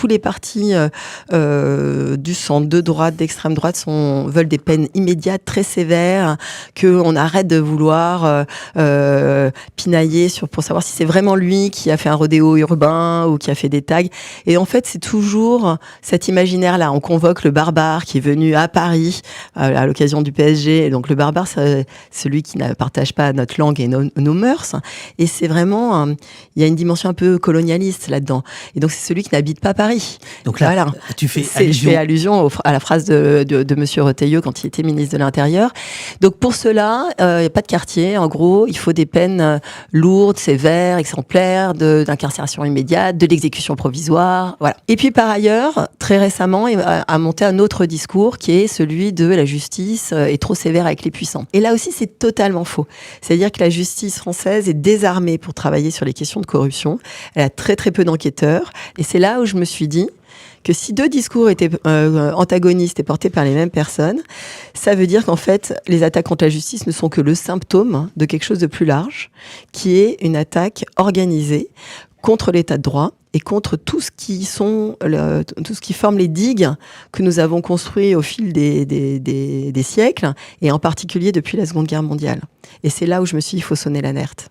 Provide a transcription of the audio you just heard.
tous les partis du centre, de droite, d'extrême droite veulent des peines immédiates, très sévères, qu'on arrête de vouloir pinailler pour savoir si c'est vraiment lui qui a fait un rodéo urbain ou qui a fait des tags. Et en fait, c'est toujours cet imaginaire-là. On convoque le barbare qui est venu à Paris à l'occasion du PSG. Et donc le barbare, c'est celui qui ne partage pas notre langue et nos mœurs. Et c'est vraiment, il y a une dimension un peu colonialiste là-dedans. Et donc c'est celui qui n'habite pas Paris. Donc là, voilà. tu fais allusion. Je fais allusion à la phrase de Monsieur Retailleau quand il était ministre de l'Intérieur. Donc pour cela, il n'y a pas de quartier. En gros, il faut des peines lourdes, sévères, exemplaires, d'incarcération immédiate, de l'exécution provisoire. Voilà. Et puis par ailleurs, très récemment, il a monté un autre discours qui est celui de la justice est trop sévère avec les puissants. Et là aussi, c'est totalement faux. C'est-à-dire que la justice française est désarmée pour travailler sur les questions de corruption. Elle a très très peu d'enquêteurs. Et c'est là où je me suis dit que si deux discours étaient antagonistes et portés par les mêmes personnes, ça veut dire qu'en fait, les attaques contre la justice ne sont que le symptôme de quelque chose de plus large, qui est une attaque organisée contre l'état de droit et contre tout ce qui forme les digues que nous avons construits au fil des siècles, et en particulier depuis la Seconde Guerre mondiale. Et c'est là où je me suis dit, il faut sonner l'alerte.